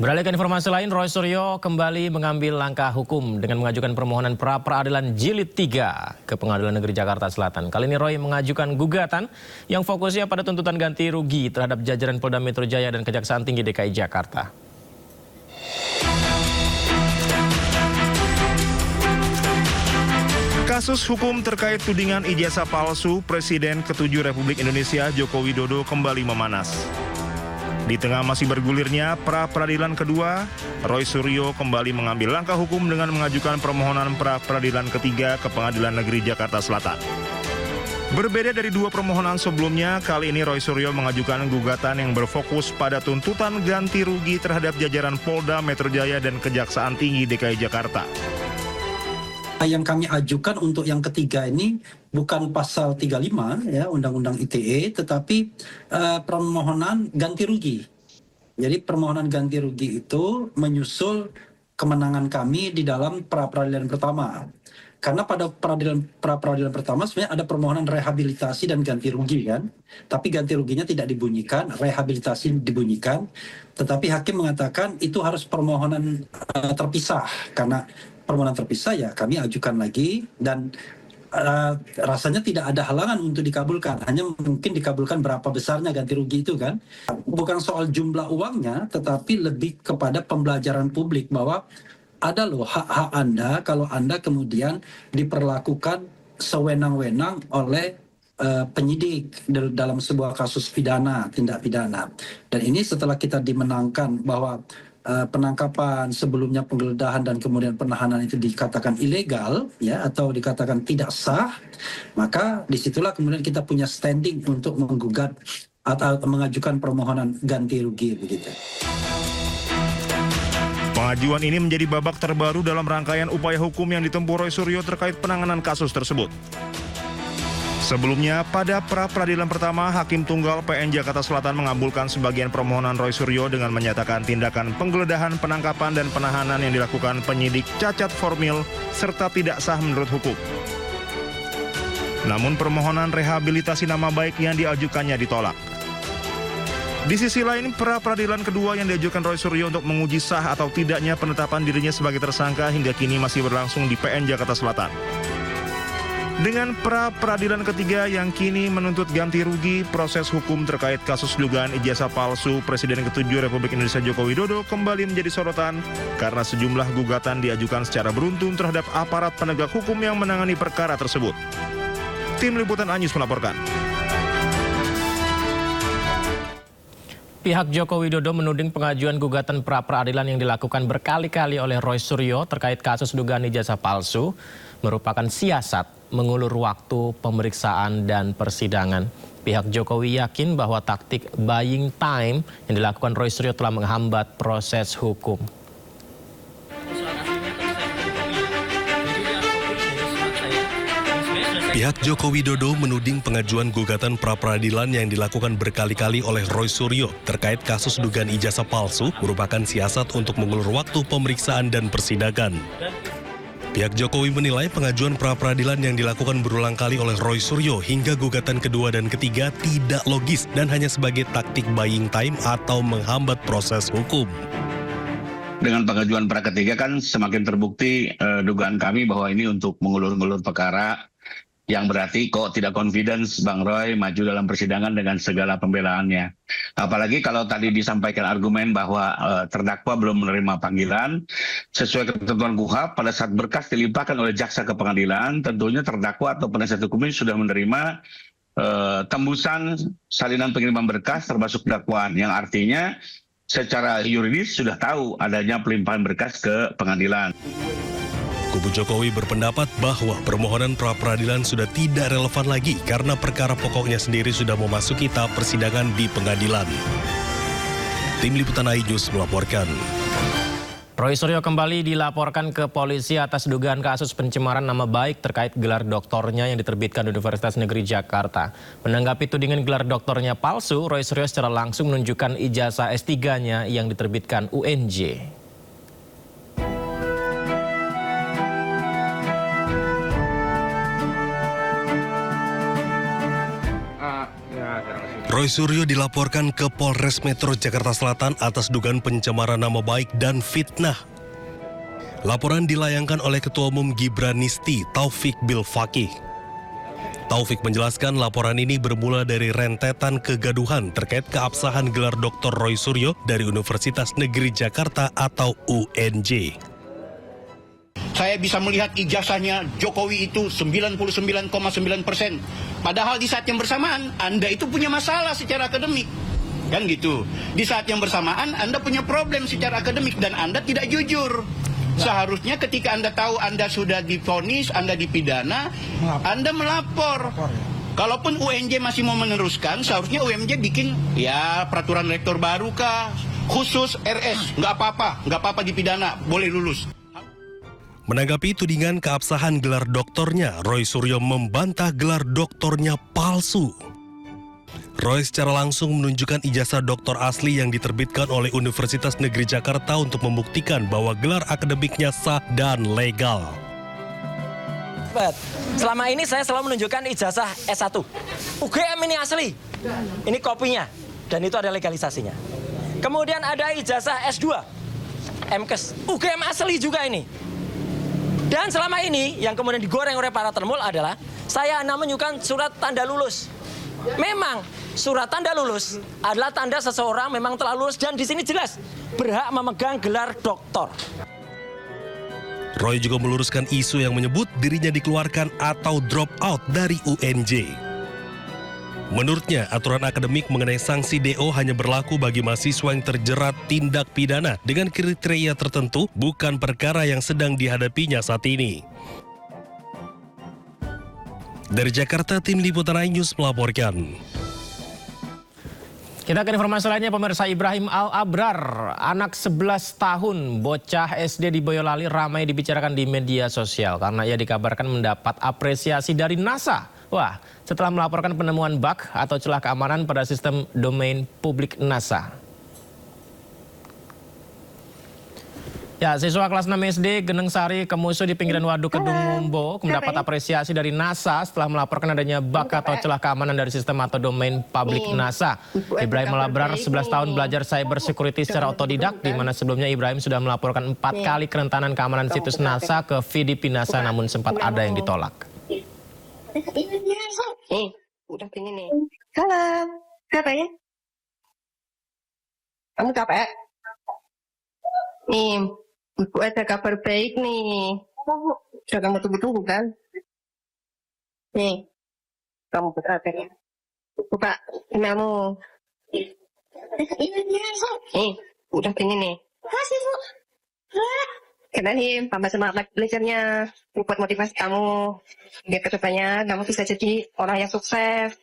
Beralih ke informasi lain, Roy Suryo kembali mengambil langkah hukum dengan mengajukan permohonan pra-peradilan jilid 3 ke Pengadilan Negeri Jakarta Selatan. Kali ini Roy mengajukan gugatan yang fokusnya pada tuntutan ganti rugi terhadap jajaran Polda Metro Jaya dan Kejaksaan Tinggi DKI Jakarta. Kasus hukum terkait tudingan ijazah palsu Presiden ke-7 Republik Indonesia Joko Widodo kembali memanas. Di tengah masih bergulirnya pra-peradilan kedua, Roy Suryo kembali mengambil langkah hukum dengan mengajukan permohonan pra-peradilan ketiga ke Pengadilan Negeri Jakarta Selatan. Berbeda dari dua permohonan sebelumnya, kali ini Roy Suryo mengajukan gugatan yang berfokus pada tuntutan ganti rugi terhadap jajaran Polda Metro Jaya dan Kejaksaan Tinggi DKI Jakarta. Yang kami ajukan untuk yang ketiga ini bukan pasal 35 ya Undang-Undang ITE, tetapi permohonan ganti rugi. Jadi permohonan ganti rugi itu menyusul kemenangan kami di dalam pra-peradilan pertama. Karena pada pra-peradilan pertama sebenarnya ada permohonan rehabilitasi dan ganti rugi kan. Tapi ganti ruginya tidak dibunyikan, rehabilitasi dibunyikan. Tetapi hakim mengatakan itu harus permohonan terpisah. Karena permohonan terpisah ya kami ajukan lagi dan rasanya tidak ada halangan untuk dikabulkan. Hanya mungkin dikabulkan berapa besarnya ganti rugi itu kan. Bukan soal jumlah uangnya, tetapi lebih kepada pembelajaran publik bahwa ada loh hak-hak Anda kalau Anda kemudian diperlakukan sewenang-wenang oleh penyidik dalam sebuah kasus pidana, tindak pidana. Dan ini setelah kita dimenangkan bahwa penangkapan, sebelumnya penggeledahan dan kemudian penahanan itu dikatakan ilegal ya atau dikatakan tidak sah, maka disitulah kemudian kita punya standing untuk menggugat atau mengajukan permohonan ganti rugi begitu. Pengajuan ini menjadi babak terbaru dalam rangkaian upaya hukum yang ditempuh Roy Suryo terkait penanganan kasus tersebut. Sebelumnya, pada pra-peradilan pertama, Hakim Tunggal PN Jakarta Selatan mengabulkan sebagian permohonan Roy Suryo dengan menyatakan tindakan penggeledahan, penangkapan, dan penahanan yang dilakukan penyidik cacat formil serta tidak sah menurut hukum. Namun permohonan rehabilitasi nama baik yang diajukannya ditolak. Di sisi lain, pra-peradilan kedua yang diajukan Roy Suryo untuk menguji sah atau tidaknya penetapan dirinya sebagai tersangka hingga kini masih berlangsung di PN Jakarta Selatan. Dengan pra-peradilan ketiga yang kini menuntut ganti rugi, proses hukum terkait kasus dugaan ijazah palsu Presiden ke-7 Republik Indonesia Joko Widodo kembali menjadi sorotan karena sejumlah gugatan diajukan secara beruntun terhadap aparat penegak hukum yang menangani perkara tersebut. Tim Liputan Anyus melaporkan. Pihak Joko Widodo menuding pengajuan gugatan pra-peradilan yang dilakukan berkali-kali oleh Roy Suryo terkait kasus dugaan ijazah palsu merupakan siasat mengulur waktu pemeriksaan dan persidangan. Pihak Jokowi yakin bahwa taktik buying time yang dilakukan Roy Suryo telah menghambat proses hukum. Pihak Joko Widodo menuding pengajuan gugatan pra-peradilan yang dilakukan berkali-kali oleh Roy Suryo terkait kasus dugaan ijazah palsu merupakan siasat untuk mengulur waktu pemeriksaan dan persidangan. Pihak Jokowi menilai pengajuan pra-peradilan yang dilakukan berulang kali oleh Roy Suryo hingga gugatan kedua dan ketiga tidak logis dan hanya sebagai taktik buying time atau menghambat proses hukum. Dengan pengajuan pra ketiga kan semakin terbukti dugaan kami bahwa ini untuk mengulur-ngulur perkara, yang berarti kok tidak confidence Bang Roy maju dalam persidangan dengan segala pembelaannya. Apalagi kalau tadi disampaikan argumen bahwa terdakwa belum menerima panggilan, sesuai ketentuan KUHP pada saat berkas dilimpahkan oleh jaksa ke pengadilan, tentunya terdakwa atau penasihat hukum ini sudah menerima tembusan salinan pengiriman berkas termasuk dakwaan, yang artinya secara yuridis sudah tahu adanya pelimpahan berkas ke pengadilan. Kubu Jokowi berpendapat bahwa permohonan pra-peradilan sudah tidak relevan lagi karena perkara pokoknya sendiri sudah memasuki tahap persidangan di pengadilan. Tim Liputan News melaporkan. Roy Suryo kembali dilaporkan ke polisi atas dugaan kasus pencemaran nama baik terkait gelar doktornya yang diterbitkan Universitas Negeri Jakarta. Menanggapi tudingan gelar doktornya palsu, Roy Suryo secara langsung menunjukkan ijazah S3-nya yang diterbitkan UNJ. Roy Suryo dilaporkan ke Polres Metro Jakarta Selatan atas dugaan pencemaran nama baik dan fitnah. Laporan dilayangkan oleh Ketua Umum Gibranisti, Taufik Bilfaqih. Taufik menjelaskan laporan ini bermula dari rentetan kegaduhan terkait keabsahan gelar Dr. Roy Suryo dari Universitas Negeri Jakarta atau UNJ. Saya bisa melihat ijazahnya Jokowi itu 99,9%. Padahal di saat yang bersamaan Anda itu punya masalah secara akademik. Kan gitu. Di saat yang bersamaan Anda punya problem secara akademik dan Anda tidak jujur. Seharusnya ketika Anda tahu Anda sudah divonis, Anda dipidana, Anda melapor. Kalaupun UNJ masih mau meneruskan, seharusnya UNJ bikin ya peraturan rektor baru kah, khusus RS, nggak apa-apa dipidana, boleh lulus. Menanggapi tudingan keabsahan gelar doktornya, Roy Suryo membantah gelar doktornya palsu. Roy secara langsung menunjukkan ijazah doktor asli yang diterbitkan oleh Universitas Negeri Jakarta untuk membuktikan bahwa gelar akademiknya sah dan legal. Selama ini saya selalu menunjukkan ijazah S1. UGM ini asli. Ini kopinya. Dan itu ada legalisasinya. Kemudian ada ijazah S2. MKes. UGM asli juga ini. Dan selama ini yang kemudian digoreng oleh para termul adalah saya hanya menunjukkan surat tanda lulus. Memang surat tanda lulus adalah tanda seseorang memang telah lulus dan di sini jelas berhak memegang gelar doktor. Roy juga meluruskan isu yang menyebut dirinya dikeluarkan atau drop out dari UNJ. Menurutnya, aturan akademik mengenai sanksi DO hanya berlaku bagi mahasiswa yang terjerat tindak pidana dengan kriteria tertentu, bukan perkara yang sedang dihadapinya saat ini. Dari Jakarta, Tim Liputan iNews melaporkan. Kita ke informasi lainnya, pemirsa. Ibrahim Al-Abrar, anak 11 tahun, bocah SD di Boyolali ramai dibicarakan di media sosial karena ia dikabarkan mendapat apresiasi dari NASA. Wah, setelah melaporkan penemuan bug atau celah keamanan pada sistem domain publik NASA. Ya, siswa kelas 6 SD Geneng Sari Kemusu di pinggiran Waduk Kedung Mumbo mendapat apresiasi dari NASA setelah melaporkan adanya bug atau celah keamanan dari sistem atau domain publik NASA. Ibrahim Al-Abrar 11 tahun belajar cyber security secara otodidak, di mana sebelumnya Ibrahim sudah melaporkan 4 kali kerentanan keamanan situs NASA ke VDP NASA, namun sempat ada yang ditolak. Udah pengen nih. Salam. Siapa ya? Kamu KPR? Nih, Ibu ada kabar baik nih. Sudah kamu tunggu-tunggu kan? Nih, kamu berapa ya? Buka emailmu. Nih, udah pengen nih. Kasih, Bu. Kenalin, tambah semangat belajarnya. Buat motivasi kamu. Biar kedepannya kamu bisa jadi orang yang sukses.